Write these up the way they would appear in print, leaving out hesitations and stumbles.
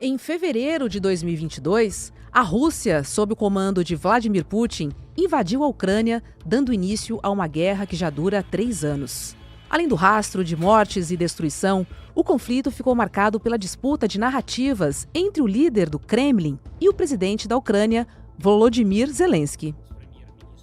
Em fevereiro de 2022, a Rússia, sob o comando de Vladimir Putin, invadiu a Ucrânia, dando início a uma guerra que já dura 3 anos. Além do rastro de mortes e destruição, o conflito ficou marcado pela disputa de narrativas entre o líder do Kremlin e o presidente da Ucrânia, Volodymyr Zelensky.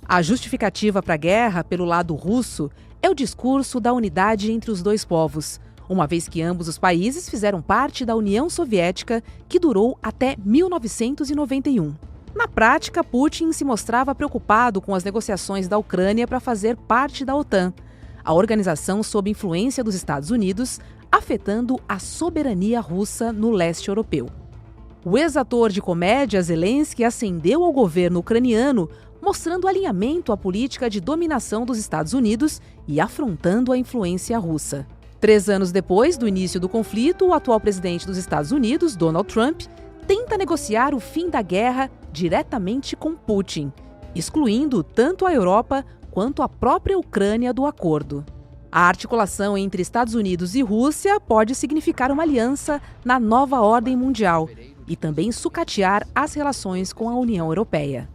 A justificativa para a guerra, pelo lado russo, é o discurso da unidade entre os dois povos, uma vez que ambos os países fizeram parte da União Soviética, que durou até 1991. Na prática, Putin se mostrava preocupado com as negociações da Ucrânia para fazer parte da OTAN, a organização sob influência dos Estados Unidos, afetando a soberania russa no leste europeu. O ex-ator de comédia Zelensky ascendeu ao governo ucraniano, mostrando alinhamento à política de dominação dos Estados Unidos e afrontando a influência russa. 3 anos depois do início do conflito, o atual presidente dos Estados Unidos, Donald Trump, tenta negociar o fim da guerra diretamente com Putin, excluindo tanto a Europa quanto a própria Ucrânia do acordo. A articulação entre Estados Unidos e Rússia pode significar uma aliança na nova ordem mundial e também sucatear as relações com a União Europeia.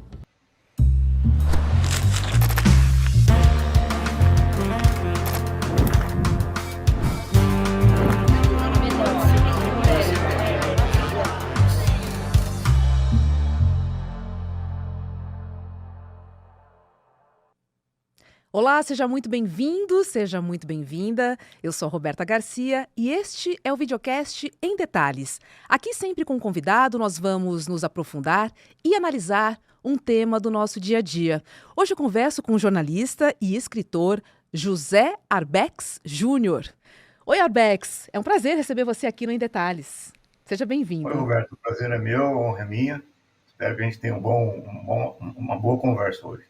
Olá, seja muito bem-vindo, seja muito bem-vinda. Eu sou Roberta Garcia e este é o videocast Em Detalhes. Aqui, sempre com um convidado, nós vamos nos aprofundar e analisar um tema do nosso dia a dia. Hoje eu converso com o jornalista e escritor José Arbex Júnior. Oi, Arbex, é um prazer receber você aqui no Em Detalhes. Seja bem-vindo. Oi, Roberto, o prazer é meu, a honra é minha. Espero que a gente tenha uma boa conversa hoje.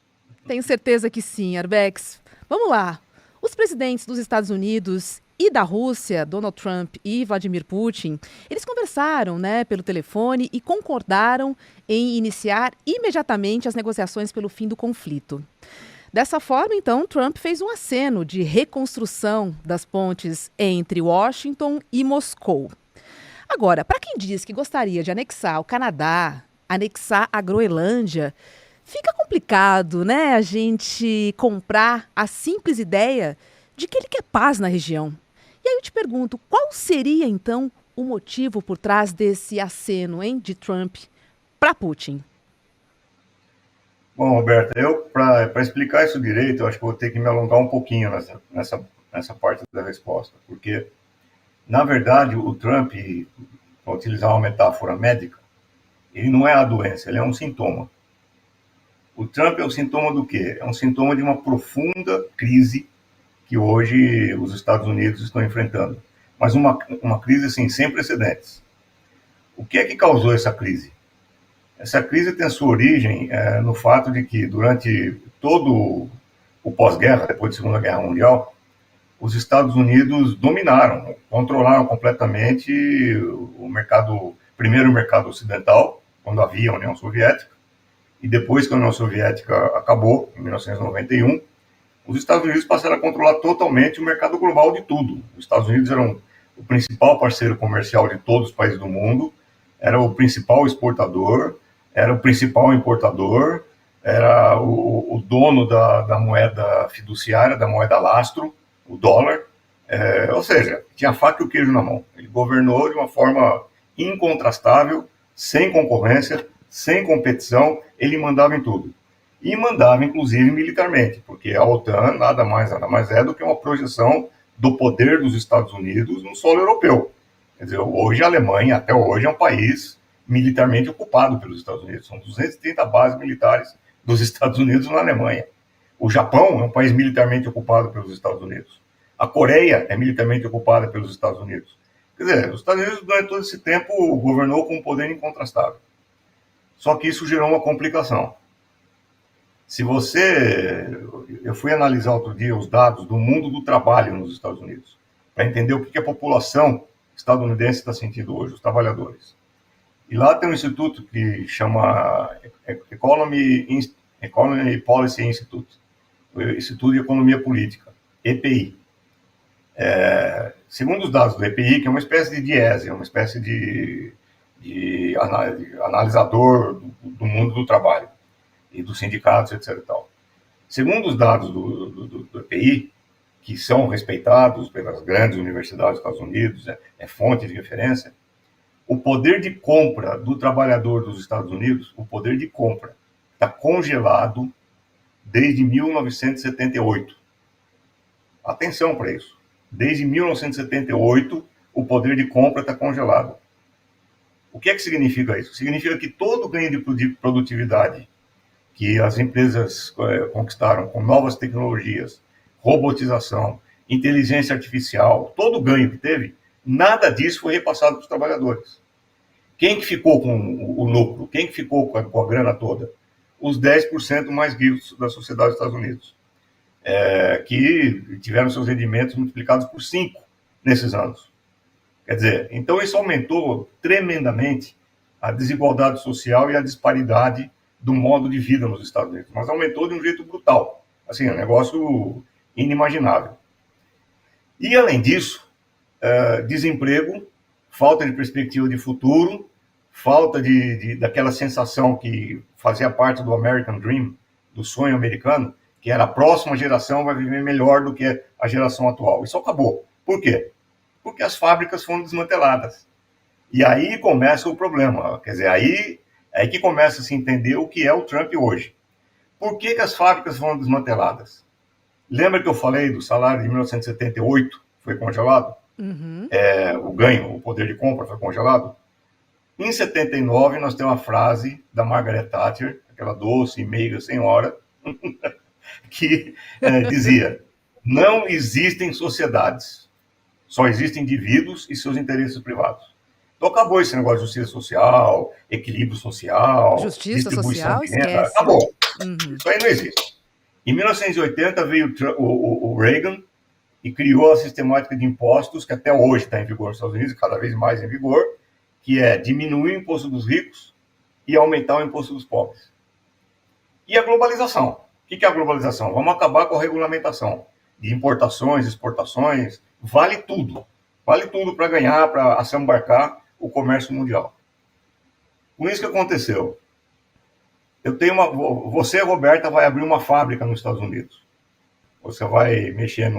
Tenho certeza que sim, Arbex. Vamos lá. Os presidentes dos Estados Unidos e da Rússia, Donald Trump e Vladimir Putin, eles conversaram, pelo telefone e concordaram em iniciar imediatamente as negociações pelo fim do conflito. Dessa forma, então, Trump fez um aceno de reconstrução das pontes entre Washington e Moscou. Agora, para quem diz que gostaria de anexar o Canadá, anexar a Groenlândia, fica complicado, a gente comprar a simples ideia de que ele quer paz na região. E aí eu te pergunto, qual seria, então, o motivo por trás desse aceno, de Trump para Putin? Bom, Roberto, para explicar isso direito, eu acho que vou ter que me alongar um pouquinho nessa parte da resposta, porque, na verdade, o Trump, para utilizar uma metáfora médica, ele não é a doença, ele é um sintoma. O Trump é um sintoma do quê? É um sintoma de uma profunda crise que hoje os Estados Unidos estão enfrentando. Mas uma crise, assim, sem precedentes. O que é que causou essa crise? Essa crise tem a sua origem no fato de que, durante todo o pós-guerra, depois da Segunda Guerra Mundial, os Estados Unidos dominaram, controlaram completamente primeiro o mercado ocidental, quando havia a União Soviética, e depois que a União Soviética acabou, em 1991, os Estados Unidos passaram a controlar totalmente o mercado global de tudo. Os Estados Unidos eram o principal parceiro comercial de todos os países do mundo, era o principal exportador, era o principal importador, era o dono da moeda fiduciária, da moeda lastro, o dólar, ou seja, tinha a faca e o queijo na mão. Ele governou de uma forma incontrastável, sem concorrência, sem competição, ele mandava em tudo. E mandava, inclusive, militarmente, porque a OTAN nada mais é do que uma projeção do poder dos Estados Unidos no solo europeu. Quer dizer, hoje a Alemanha, até hoje, é um país militarmente ocupado pelos Estados Unidos. São 230 bases militares dos Estados Unidos na Alemanha. O Japão é um país militarmente ocupado pelos Estados Unidos. A Coreia é militarmente ocupada pelos Estados Unidos. Quer dizer, os Estados Unidos, durante todo esse tempo, governou com um poder incontrastável. Só que isso gerou uma complicação. Eu fui analisar outro dia os dados do mundo do trabalho nos Estados Unidos, para entender o que a população estadunidense está sentindo hoje, os trabalhadores. E lá tem um instituto que chama Economy Policy Institute, o Instituto de Economia Política, EPI. Segundo os dados do EPI, que é uma espécie de DIESE, uma espécie de de analisador do mundo do trabalho e dos sindicatos, etc. E tal. Segundo os dados do EPI, que são respeitados pelas grandes universidades dos Estados Unidos, é fonte de referência, o poder de compra do trabalhador dos Estados Unidos, o poder de compra, está congelado desde 1978. Atenção para isso. Desde 1978, o poder de compra está congelado. O que é que significa isso? Significa que todo ganho de produtividade que as empresas conquistaram com novas tecnologias, robotização, inteligência artificial, todo o ganho que teve, nada disso foi repassado para os trabalhadores. Quem que ficou com o lucro? Quem que ficou com a grana toda? Os 10% mais ricos da sociedade dos Estados Unidos, que tiveram seus rendimentos multiplicados por 5 nesses anos. Quer dizer, então isso aumentou tremendamente a desigualdade social e a disparidade do modo de vida nos Estados Unidos, mas aumentou de um jeito brutal. Assim, é um negócio inimaginável. E, além disso, desemprego, falta de perspectiva de futuro, falta daquela sensação que fazia parte do American Dream, do sonho americano, que era a próxima geração vai viver melhor do que a geração atual. Isso acabou. Por quê? Porque as fábricas foram desmanteladas. E aí começa o problema. Quer dizer, aí que começa a se entender o que é o Trump hoje. Por que as fábricas foram desmanteladas? Lembra que eu falei do salário de 1978 foi congelado? Uhum. O ganho, o poder de compra foi congelado? Em 79, nós temos uma frase da Margaret Thatcher, aquela doce e meiga senhora, que dizia: não existem sociedades, só existem indivíduos e seus interesses privados. Então acabou esse negócio de justiça social, equilíbrio social, Justiça distribuição social, de renda. esquece. Acabou. Uhum. Isso aí não existe. Em 1980 veio o Reagan e criou a sistemática de impostos, que até hoje está em vigor nos Estados Unidos, cada vez mais em vigor, que é diminuir o imposto dos ricos e aumentar o imposto dos pobres. E a globalização. O que é a globalização? Vamos acabar com a regulamentação de importações, exportações, vale tudo. Vale tudo para ganhar, para assambarcar o comércio mundial. Com isso que aconteceu, você, Roberta, vai abrir uma fábrica nos Estados Unidos. Você vai mexer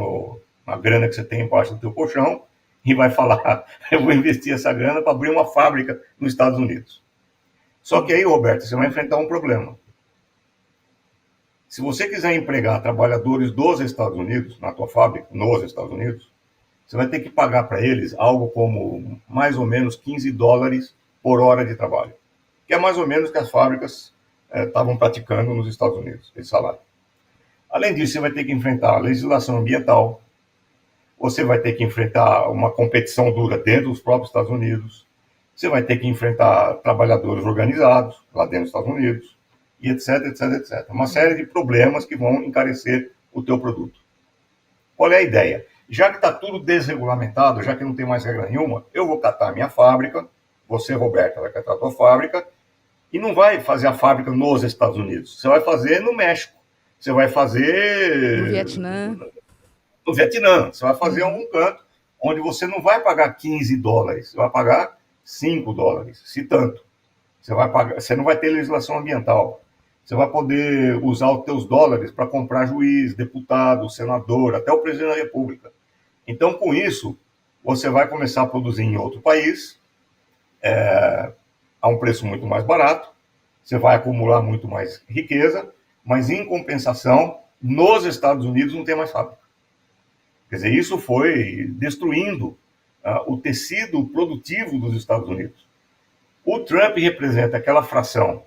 na grana que você tem embaixo do teu colchão e vai falar: eu vou investir essa grana para abrir uma fábrica nos Estados Unidos. Só que aí, Roberta, você vai enfrentar um problema. Se você quiser empregar trabalhadores dos Estados Unidos, na tua fábrica, nos Estados Unidos, você vai ter que pagar para eles algo como mais ou menos $15 por hora de trabalho, que é mais ou menos que as fábricas estavam praticando nos Estados Unidos, esse salário. Além disso, você vai ter que enfrentar a legislação ambiental, você vai ter que enfrentar uma competição dura dentro dos próprios Estados Unidos, você vai ter que enfrentar trabalhadores organizados lá dentro dos Estados Unidos, e etc, etc, etc. Uma série de problemas que vão encarecer o teu produto. Qual é a ideia? Já que está tudo desregulamentado, já que não tem mais regra nenhuma, eu vou catar a minha fábrica, você, Roberta, vai catar a tua fábrica, e não vai fazer a fábrica nos Estados Unidos, você vai fazer no México, você vai fazer No Vietnã. No Vietnã, você vai fazer em algum canto, onde você não vai pagar $15, você vai pagar $5, se tanto. Você não vai ter legislação ambiental. Você vai poder usar os teus dólares para comprar juiz, deputado, senador, até o presidente da República. Então, com isso, você vai começar a produzir em outro país, a um preço muito mais barato, você vai acumular muito mais riqueza, mas, em compensação, nos Estados Unidos não tem mais fábrica. Quer dizer, isso foi destruindo o tecido produtivo dos Estados Unidos. O Trump representa aquela fração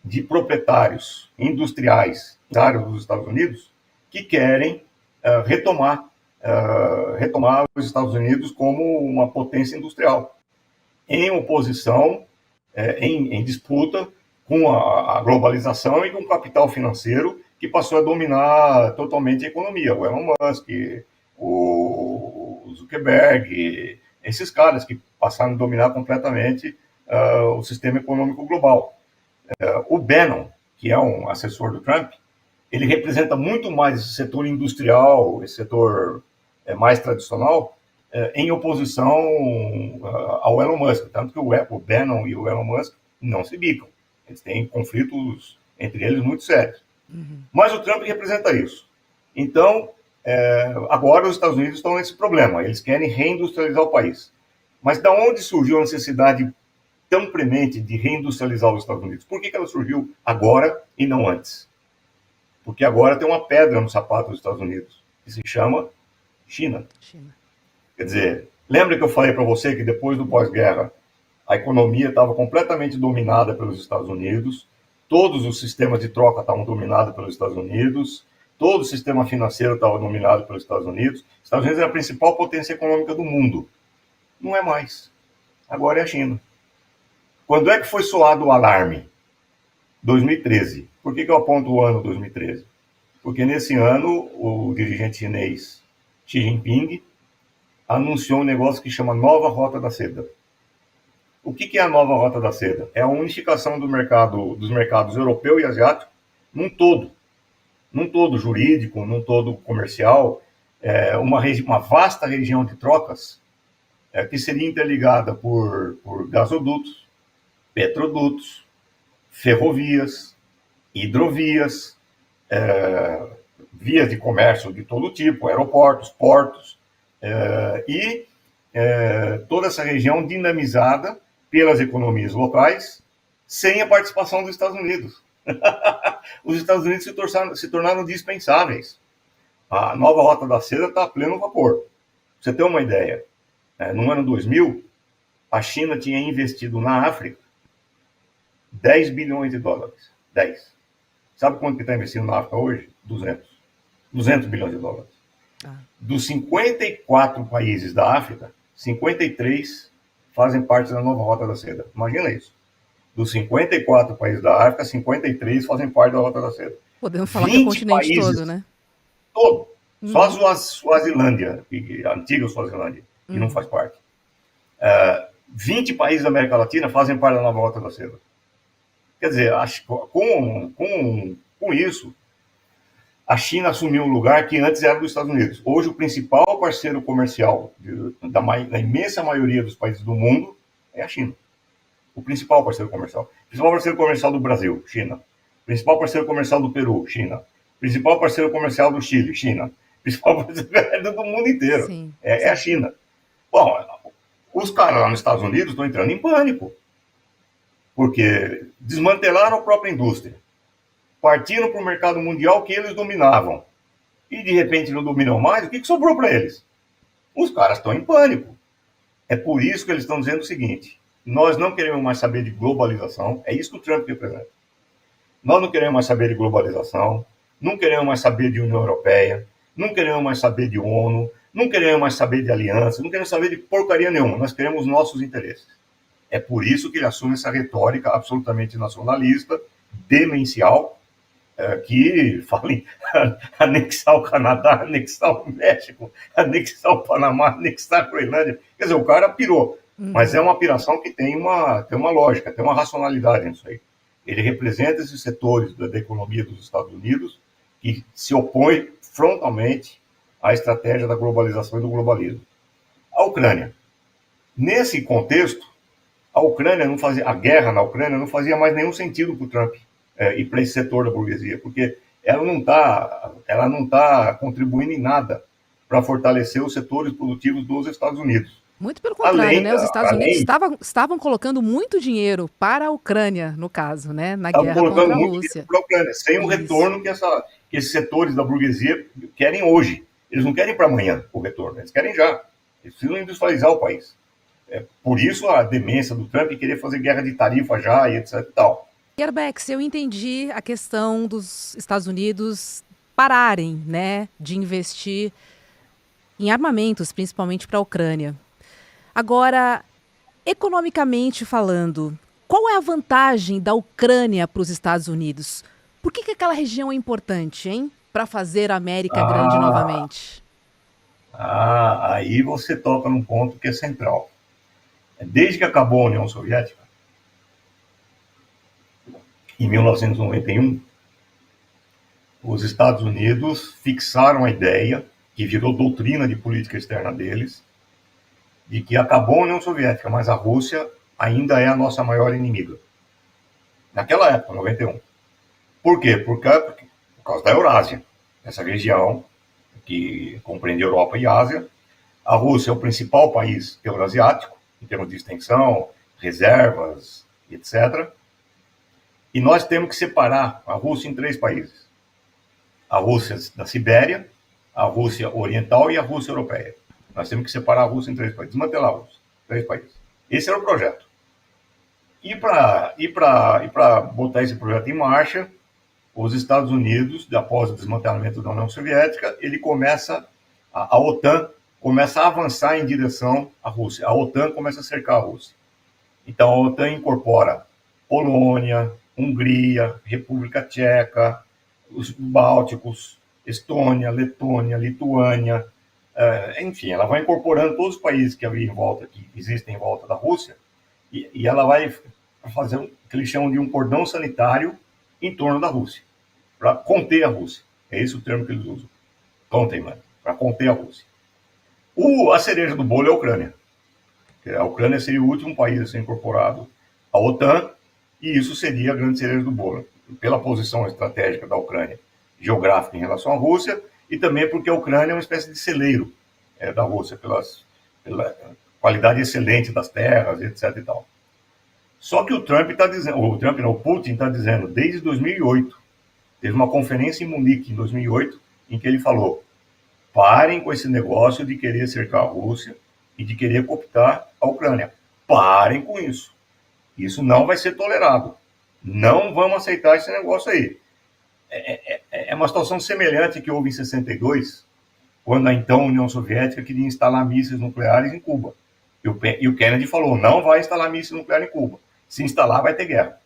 de proprietários industriais dos Estados Unidos que querem retomar os Estados Unidos como uma potência industrial, em oposição, em disputa com a globalização e com o capital financeiro que passou a dominar totalmente a economia. O Elon Musk, o Zuckerberg, esses caras que passaram a dominar completamente o sistema econômico global. O Bannon, que é um assessor do Trump, ele representa muito mais esse setor industrial, esse setor mais tradicional, em oposição ao Elon Musk. Tanto que o Bannon e o Elon Musk não se bicam. Eles têm conflitos entre eles muito sérios. Mas o Trump representa isso. Então, agora os Estados Unidos estão nesse problema. Eles querem reindustrializar o país. Mas da onde surgiu a necessidade tão premente de reindustrializar os Estados Unidos? Por que ela surgiu agora e não antes? Porque agora tem uma pedra no sapato dos Estados Unidos, que se chama China. Quer dizer, lembra que eu falei para você que depois do pós-guerra a economia estava completamente dominada pelos Estados Unidos, todos os sistemas de troca estavam dominados pelos Estados Unidos, todo o sistema financeiro estava dominado pelos Estados Unidos. Os Estados Unidos era a principal potência econômica do mundo. Não é mais. Agora é a China. Quando é que foi soado o alarme? 2013. Por que eu aponto o ano 2013? Porque nesse ano o dirigente chinês Xi Jinping anunciou um negócio que chama Nova Rota da Seda. O que é a Nova Rota da Seda? É a unificação dos mercados europeu e asiático num todo jurídico, num todo comercial, uma vasta região de trocas que seria interligada por gasodutos, petrodutos, ferrovias, hidrovias, vias de comércio de todo tipo, aeroportos, portos, e toda essa região dinamizada pelas economias locais, sem a participação dos Estados Unidos. Os Estados Unidos se tornaram dispensáveis. A nova Rota da Seda está a pleno vapor. Pra você ter uma ideia, no ano 2000, a China tinha investido na África 10 bilhões de dólares. 10. Sabe quanto que está investindo na África hoje? 200 bilhões de dólares. Dos 54 países da África, 53 fazem parte da Nova Rota da Seda. Imagina isso. Dos 54 países da África, 53 fazem parte da Rota da Seda. Podemos falar que é o continente todo, né? Todo. Só a Suazilândia, a antiga Suazilândia, que não faz parte. 20 países da América Latina fazem parte da Nova Rota da Seda. Quer dizer, com isso, a China assumiu um lugar que antes era dos Estados Unidos. Hoje, o principal parceiro comercial da imensa maioria dos países do mundo é a China. O principal parceiro comercial. O principal parceiro comercial do Brasil, China. O principal parceiro comercial do Peru, China. O principal parceiro comercial do Chile, China. O principal parceiro do mundo inteiro. É a China. Bom, os caras lá nos Estados Unidos estão entrando em pânico. Porque desmantelaram a própria indústria. Partiram para o mercado mundial que eles dominavam. E de repente não dominam mais, o que sobrou para eles? Os caras estão em pânico. É por isso que eles estão dizendo o seguinte: nós não queremos mais saber de globalização, é isso que o Trump representa. Nós não queremos mais saber de globalização, não queremos mais saber de União Europeia, não queremos mais saber de ONU, não queremos mais saber de aliança, não queremos saber de porcaria nenhuma, nós queremos os nossos interesses. É por isso que ele assume essa retórica absolutamente nacionalista, demencial, que fala em anexar o Canadá, anexar o México, anexar o Panamá, anexar a Groenlândia. Quer dizer, o cara pirou. Mas é uma piração que tem uma lógica, tem uma racionalidade nisso aí. Ele representa esses setores da economia dos Estados Unidos que se opõem frontalmente à estratégia da globalização e do globalismo. A Ucrânia. Nesse contexto, a guerra na Ucrânia não fazia mais nenhum sentido para o Trump e para esse setor da burguesia, porque ela não tá contribuindo em nada para fortalecer os setores produtivos dos Estados Unidos. Muito pelo contrário, né? Os Estados Unidos estavam colocando muito dinheiro para a Ucrânia, no caso, né? Na guerra contra a Rússia. Para a Ucrânia, sem o retorno que esses setores da burguesia querem hoje. Eles não querem para amanhã o retorno, eles querem já. Eles precisam industrializar o país. Por isso a demência do Trump querer fazer guerra de tarifa já e etc e tal. Yerbex, eu entendi a questão dos Estados Unidos pararem, né, de investir em armamentos, principalmente para a Ucrânia. Agora, economicamente falando, qual é a vantagem da Ucrânia para os Estados Unidos? Por que aquela região é importante, hein, para fazer a América grande novamente? Aí você toca num ponto que é central. Desde que acabou a União Soviética, em 1991, os Estados Unidos fixaram a ideia, que virou doutrina de política externa deles, de que acabou a União Soviética, mas a Rússia ainda é a nossa maior inimiga. Naquela época, 91. Por quê? Por causa da Eurásia, essa região que compreende Europa e Ásia. A Rússia é o principal país eurasiático, em termos de extensão, reservas, etc. E nós temos que separar a Rússia em 3 países. A Rússia da Sibéria, a Rússia Oriental e a Rússia Europeia. Nós temos que separar a Rússia em 3 países, desmantelar a Rússia, 3 países. Esse era o projeto. E para botar esse projeto em marcha, os Estados Unidos, após o desmantelamento da União Soviética, a OTAN começa a avançar em direção à Rússia. A OTAN começa a cercar a Rússia. Então, a OTAN incorpora Polônia, Hungria, República Tcheca, os Bálticos, Estônia, Letônia, Lituânia, enfim, ela vai incorporando todos os países que havia em volta, que existem em volta da Rússia, e ela vai fazer o que eles chamam de um cordão sanitário em torno da Rússia, para conter a Rússia. É esse o termo que eles usam. Containment, para conter a Rússia. A cereja do bolo é a Ucrânia. A Ucrânia seria o último país a ser incorporado à OTAN, e isso seria a grande cereja do bolo, pela posição estratégica da Ucrânia, geográfica em relação à Rússia, e também porque a Ucrânia é uma espécie de celeiro da Rússia, pela qualidade excelente das terras, etc. e tal. Só que o Putin está dizendo, desde 2008, teve uma conferência em Munique, em 2008, em que ele falou: parem com esse negócio de querer cercar a Rússia e de querer cooptar a Ucrânia. Parem com isso. Isso não vai ser tolerado. Não vamos aceitar esse negócio aí. É uma situação semelhante que houve em 62, quando a então União Soviética queria instalar mísseis nucleares em Cuba. E o Kennedy falou: não vai instalar míssil nuclear em Cuba. Se instalar, vai ter guerra.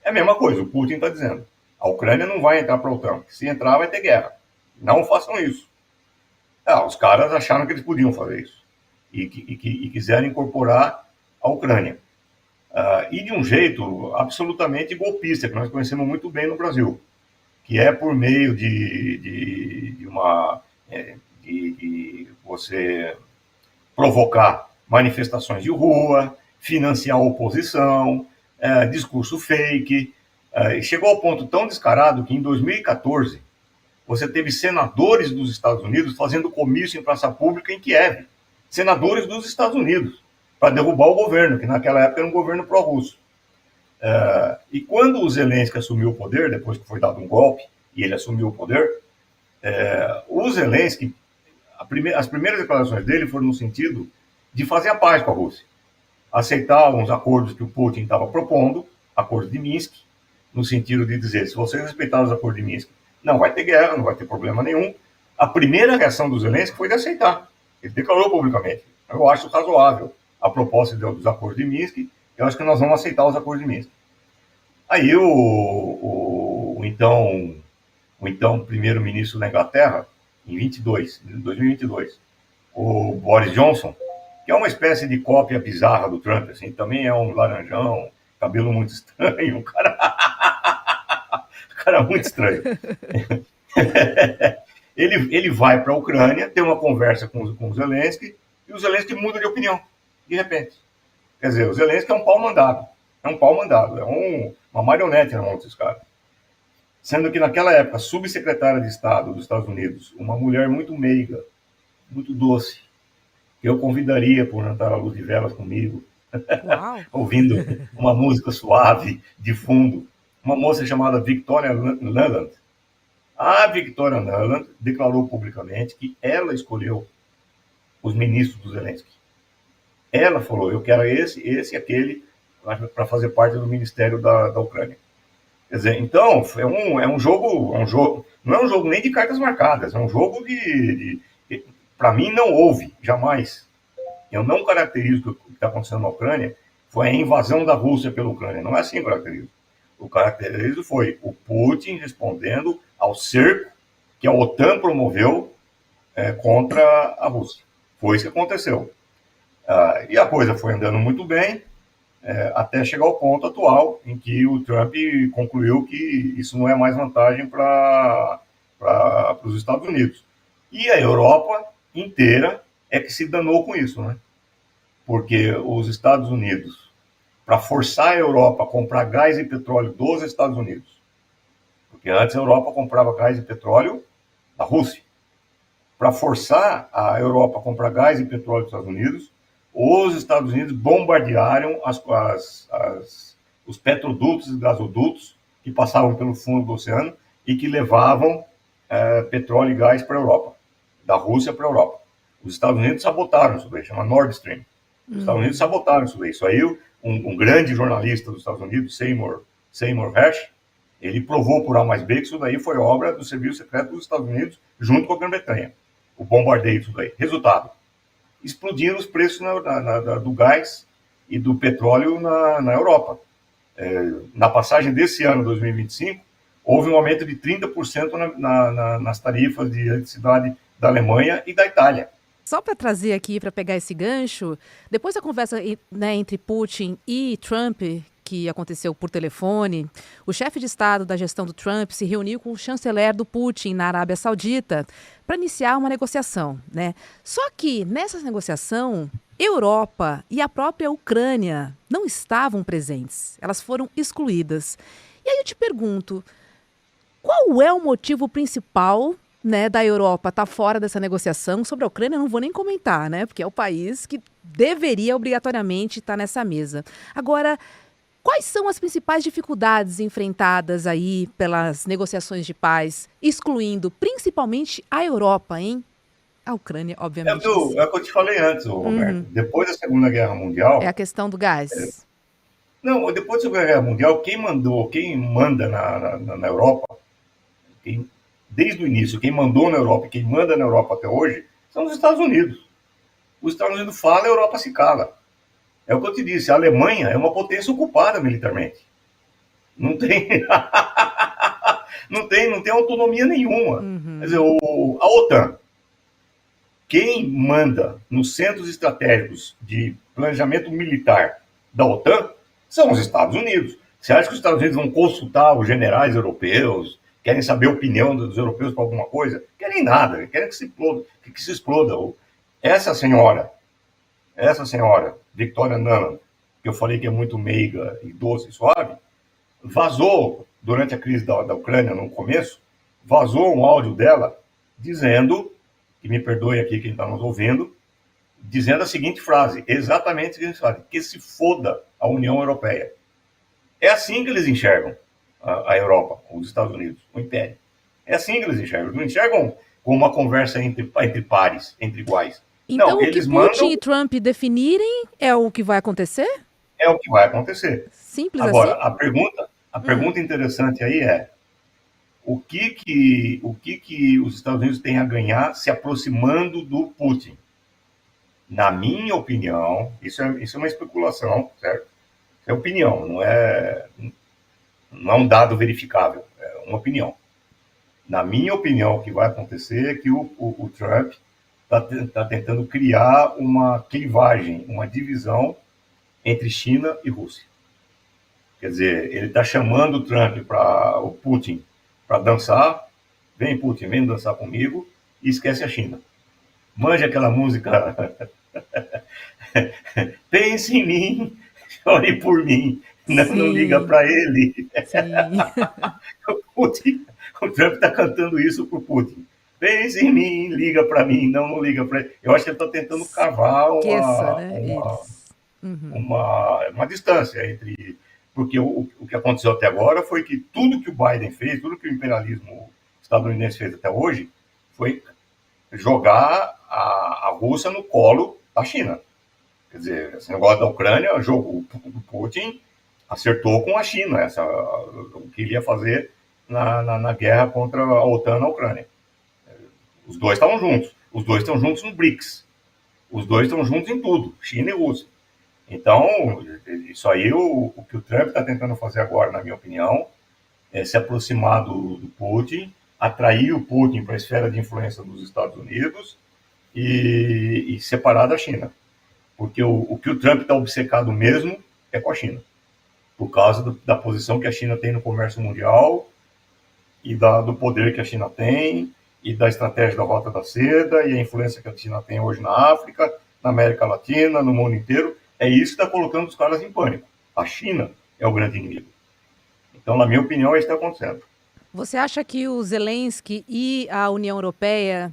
É a mesma coisa, o Putin está dizendo. A Ucrânia não vai entrar para a OTAN. Se entrar, vai ter guerra. Não façam isso. Os caras acharam que eles podiam fazer isso. E quiseram incorporar a Ucrânia. E de um jeito absolutamente golpista, que nós conhecemos muito bem no Brasil, que é por meio de você provocar manifestações de rua, financiar a oposição, discurso fake. Chegou ao ponto tão descarado que em 2014 você teve senadores dos Estados Unidos fazendo comício em praça pública em Kiev. Senadores dos Estados Unidos, para derrubar o governo, que naquela época era um governo pró-russo. E quando o Zelensky assumiu o poder, depois que foi dado um golpe, e ele assumiu o poder, o Zelensky, as primeiras declarações dele foram no sentido de fazer a paz com a Rússia. Aceitar uns acordos que o Putin estava propondo, acordos de Minsk, no sentido de dizer: se vocês respeitarem os acordos de Minsk, não vai ter guerra, não vai ter problema nenhum. A primeira reação do Zelensky foi de aceitar. Ele declarou publicamente: eu acho razoável a proposta dos acordos de Minsk, eu acho que nós vamos aceitar os acordos de Minsk. Aí o então primeiro-ministro da Inglaterra, em 2022, o Boris Johnson, que é uma espécie de cópia bizarra do Trump, assim, também é um laranjão, cabelo muito estranho, um cara muito estranho. Ele vai para a Ucrânia, tem uma conversa com o Zelensky, e o Zelensky muda de opinião, de repente. Quer dizer, o Zelensky é um pau mandado, uma marionete na mão desses caras. Sendo que naquela época, a subsecretária de Estado dos Estados Unidos, uma mulher muito meiga, muito doce, que eu convidaria por jantar à luz de velas comigo, ouvindo uma música suave de fundo, uma moça chamada Victoria Nuland. A Victoria Nuland declarou publicamente que ela escolheu os ministros do Zelensky. Ela falou: eu quero esse e aquele para fazer parte do Ministério da Ucrânia. Quer dizer, então, é um jogo, não é um jogo nem de cartas marcadas, é um jogo para mim, não houve, jamais. Eu não caracterizo o que está acontecendo na Ucrânia foi a invasão da Rússia pela Ucrânia. Não é assim que eu caracterizo. O caracterizo foi o Putin respondendo ao cerco que a OTAN promoveu contra a Rússia. Foi isso que aconteceu. E a coisa foi andando muito bem, até chegar ao ponto atual em que o Trump concluiu que isso não é mais vantagem para os Estados Unidos. E a Europa inteira é que se danou com isso, né? porque os Estados Unidos, para forçar a Europa a comprar gás e petróleo dos Estados Unidos, porque antes a Europa comprava gás e petróleo da Rússia, para forçar a Europa a comprar gás e petróleo dos Estados Unidos, os Estados Unidos bombardearam os petrodutos e gasodutos que passavam pelo fundo do oceano e que levavam petróleo e gás para a Europa, da Rússia para a Europa. Os Estados Unidos sabotaram isso daí, chama Nord Stream. Os Estados Unidos sabotaram isso daí. Isso aí, um grande jornalista dos Estados Unidos, Seymour Hersh, ele provou por A mais B que isso daí foi obra do Serviço Secreto dos Estados Unidos junto com a Grã-Bretanha. O bombardeio disso daí. Resultado, explodiram os preços do gás e do petróleo na Europa. Na passagem desse ano, 2025, houve um aumento de 30% nas tarifas de eletricidade da Alemanha e da Itália. Só para trazer aqui, para pegar esse gancho, depois da conversa, né, entre Putin e Trump, que aconteceu por telefone, o chefe de Estado da gestão do Trump se reuniu com o chanceler do Putin na Arábia Saudita para iniciar uma negociação, né? Só que nessa negociação, Europa e a própria Ucrânia não estavam presentes, elas foram excluídas. E aí eu te pergunto, qual é o motivo principal, né, da Europa estar fora dessa negociação? Sobre a Ucrânia eu não vou nem comentar, né, porque é o país que deveria obrigatoriamente estar nessa mesa. Agora, quais são as principais dificuldades enfrentadas aí pelas negociações de paz, excluindo principalmente a Europa, hein? A Ucrânia, obviamente. É o que eu te falei antes, Roberto. Depois da Segunda Guerra Mundial... É a questão do gás. Não, depois da Segunda Guerra Mundial, quem manda na Europa, desde o início, quem mandou na Europa e quem manda na Europa até hoje, são os Estados Unidos. Os Estados Unidos falam, a Europa se cala. É o que eu te disse, a Alemanha é uma potência ocupada militarmente. Não tem, não tem autonomia nenhuma. Quer dizer, a OTAN, quem manda nos centros estratégicos de planejamento militar da OTAN são os Estados Unidos. Você acha que os Estados Unidos vão consultar os generais europeus, querem saber a opinião dos europeus para alguma coisa? Querem nada, querem que se exploda. Essa senhora, Victoria Nuland, que eu falei que é muito meiga e doce e suave, vazou, durante a crise da Ucrânia, no começo, vazou um áudio dela dizendo, que me perdoe aqui quem está nos ouvindo, dizendo a seguinte frase, exatamente a seguinte frase, que se foda a União Europeia. É assim que eles enxergam a Europa, os Estados Unidos, o Império. É assim que eles enxergam. Eles não enxergam como uma conversa entre pares, entre iguais. Então, não, o que Putin e Trump definirem é o que vai acontecer? É o que vai acontecer. Simples Agora, assim? a pergunta interessante aí é o que os Estados Unidos têm a ganhar se aproximando do Putin? Na minha opinião, isso é uma especulação, certo? Isso é opinião, não é um dado verificável, é uma opinião. Na minha opinião, o que vai acontecer é que o Trump está tentando criar uma clivagem, uma divisão entre China e Rússia. Quer dizer, ele está chamando o Putin para dançar. Vem, Putin, vem dançar comigo, e esquece a China. Manja aquela música pense em mim, chore por mim, não liga para ele. O Trump está cantando isso pro Putin. Pense em mim, liga para mim, não liga para ele. Eu acho que ele está tentando cavar uma distância entre... Porque o que aconteceu até agora foi que tudo que o Biden fez, tudo que o imperialismo estadunidense fez até hoje, foi jogar a Rússia no colo da China. Quer dizer, esse negócio da Ucrânia, o Putin acertou com a China o que ele ia fazer na guerra contra a OTAN na Ucrânia. Os dois estavam juntos. Os dois estão juntos no BRICS. Os dois estão juntos em tudo, China e Rússia. Então, isso aí, o que o Trump está tentando fazer agora, na minha opinião, é se aproximar do Putin, atrair o Putin para a esfera de influência dos Estados Unidos e separar da China. Porque o que o Trump está obcecado mesmo é com a China. Por causa da posição que a China tem no comércio mundial e do poder que a China tem e da estratégia da Rota da Seda e a influência que a China tem hoje na África na América Latina, no mundo inteiro. É isso que está colocando os caras em pânico. A China é o grande inimigo. Então, na minha opinião, é isso que está acontecendo. Você acha que o Zelensky e a União Europeia,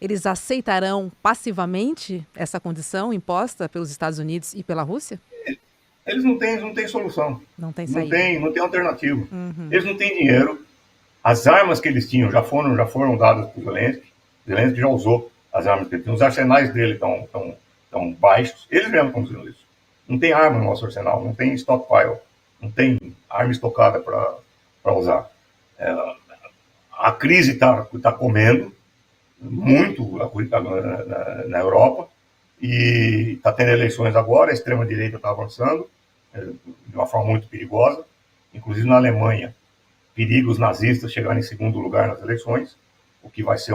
eles aceitarão passivamente essa condição imposta pelos Estados Unidos e pela Rússia? Eles não têm solução. Não tem saída. Não tem alternativa. Eles não têm dinheiro. As armas que eles tinham já foram dadas para o Zelensky. O Zelensky já usou as armas que ele tinha. Os arsenais dele estão baixos. Eles mesmos estão dizendo isso. Não tem arma no nosso arsenal, não tem stockpile, não tem arma estocada para usar. A crise está comendo muito na Europa e está tendo eleições agora. A extrema-direita está avançando de uma forma muito perigosa, inclusive na Alemanha. Periga os nazistas chegarem em segundo lugar nas eleições, o que vai ser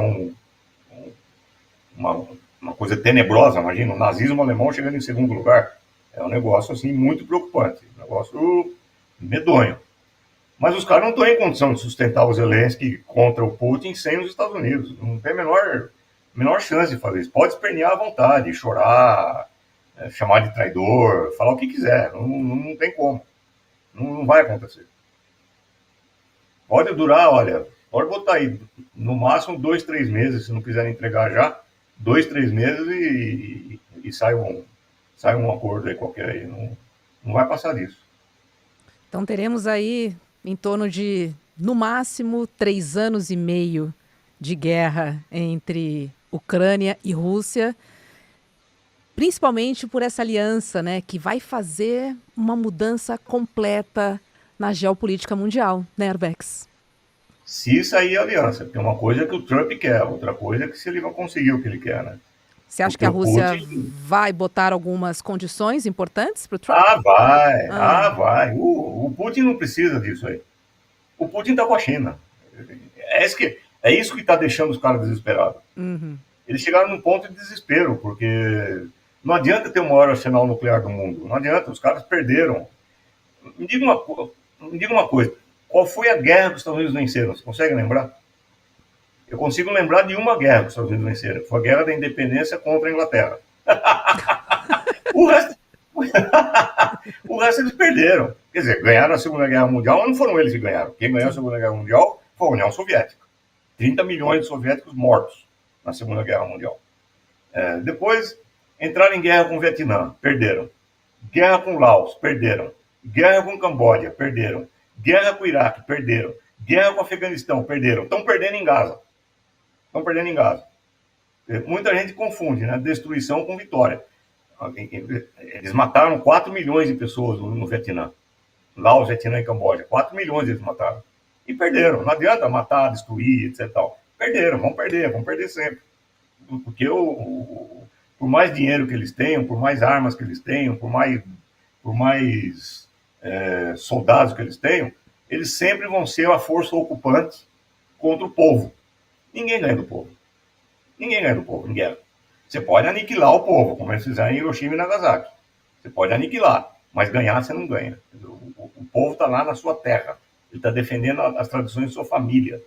uma coisa tenebrosa. Imagina, o nazismo alemão chegando em segundo lugar. É um negócio assim muito preocupante, um negócio medonho. Mas os caras não estão em condição de sustentar o Zelensky contra o Putin sem os Estados Unidos. Não tem a menor chance de fazer isso. Pode espernear à vontade, chorar, chamar de traidor, falar o que quiser. Não tem como. Não vai acontecer. Pode durar, olha, pode botar aí no máximo 2, 3 meses, se não quiserem entregar já, 2, 3 meses e sai um acordo aí qualquer aí. Não vai passar disso. Então teremos aí em torno de, no máximo, 3 anos e meio de guerra entre Ucrânia e Rússia, principalmente por essa aliança, né, que vai fazer uma mudança completa na geopolítica mundial, né, Arbex? Se sair a aliança, porque uma coisa é que o Trump quer, outra coisa é que se ele vai conseguir o que ele quer, né? Você acha que a Rússia vai botar algumas condições importantes para o Trump? Vai. O Putin não precisa disso aí. O Putin está com a China. É isso que está deixando os caras desesperados. Eles chegaram num ponto de desespero, porque não adianta ter o maior arsenal nuclear do mundo. Não adianta, os caras perderam. Me diga uma coisa. Qual foi a guerra que os Estados Unidos venceram? Você consegue lembrar? Eu consigo lembrar de uma guerra que os Estados Unidos venceram. Foi a Guerra da Independência contra a Inglaterra. o resto eles perderam. Quer dizer, ganharam a Segunda Guerra Mundial, mas não foram eles que ganharam. Quem ganhou a Segunda Guerra Mundial foi a União Soviética. 30 milhões de soviéticos mortos na Segunda Guerra Mundial. Depois, entraram em guerra com o Vietnã, perderam. Guerra com o Laos, perderam. Guerra com o Camboja, perderam. Guerra com o Iraque, perderam. Guerra com o Afeganistão, perderam. Estão perdendo em Gaza. Muita gente confunde, né? Destruição com vitória. Eles mataram 4 milhões de pessoas no Vietnã. Laos, Vietnã e Camboja. 4 milhões eles mataram. E perderam. Não adianta matar, destruir, etc. Perderam, vão perder sempre. Porque por mais dinheiro que eles tenham, por mais armas que eles tenham, por mais soldados que eles tenham, eles sempre vão ser a força ocupante contra o povo. Ninguém ganha do povo em guerra. Você pode aniquilar o povo, como eles fizeram em Hiroshima e Nagasaki. Você pode aniquilar, mas ganhar você não ganha. O povo está lá na sua terra. Ele está defendendo as tradições de sua família.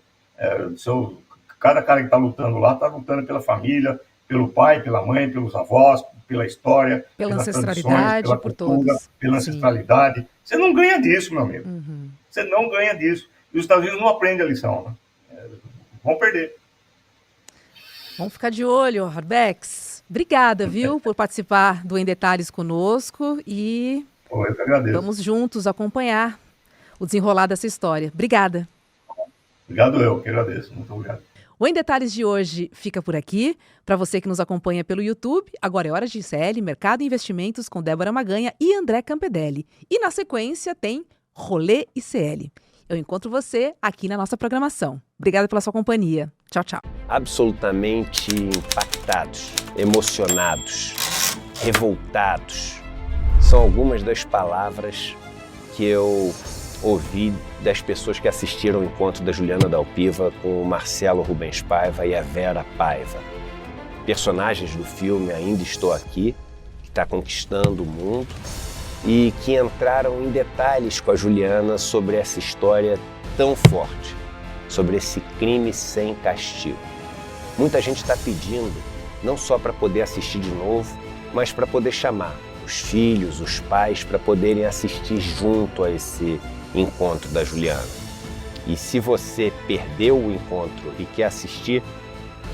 Cada cara que está lutando lá está lutando pela família, pelo pai, pela mãe, pelos avós, pela história, pela ancestralidade, pela por cultura, todos. pela ancestralidade. Você não ganha disso, meu amigo. Você não ganha disso. E os Estados Unidos não aprendem a lição, né? Vão perder. Vamos ficar de olho, Arbex. Obrigada, viu, por participar do Em Detalhes conosco e Eu que agradeço. Vamos juntos acompanhar o desenrolar dessa história. Obrigada. Obrigado, eu que agradeço. Muito obrigado. O Em Detalhes de hoje fica por aqui. Para você que nos acompanha pelo YouTube, agora é hora de ICL, Mercado e Investimentos com Débora Maganha e André Campedelli. E na sequência tem Rolê ICL. Eu encontro você aqui na nossa programação. Obrigada pela sua companhia. Tchau, tchau. Absolutamente impactados, emocionados, revoltados. São algumas das palavras que eu ouvi das pessoas que assistiram ao encontro da Juliana Dalpiva com o Marcelo Rubens Paiva e a Vera Paiva. Personagens do filme Ainda Estou Aqui, que está conquistando o mundo, e que entraram em detalhes com a Juliana sobre essa história tão forte, sobre esse crime sem castigo. Muita gente está pedindo, não só para poder assistir de novo, mas para poder chamar os filhos, os pais, para poderem assistir junto a esse encontro da Juliana. E se você perdeu o encontro e quer assistir,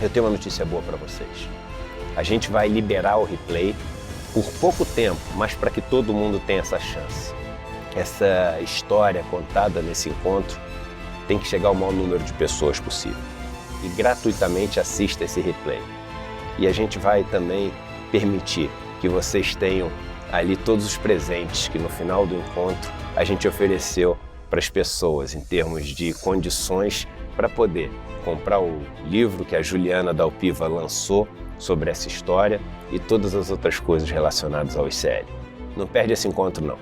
eu tenho uma notícia boa para vocês. A gente vai liberar o replay por pouco tempo, mas para que todo mundo tenha essa chance. Essa história contada nesse encontro tem que chegar ao maior número de pessoas possível. E gratuitamente assista esse replay. E a gente vai também permitir que vocês tenham ali todos os presentes que no final do encontro a gente ofereceu para as pessoas em termos de condições para poder comprar o livro que a Juliana Dalpiva lançou sobre essa história e todas as outras coisas relacionadas ao ICL. Não perde esse encontro, não.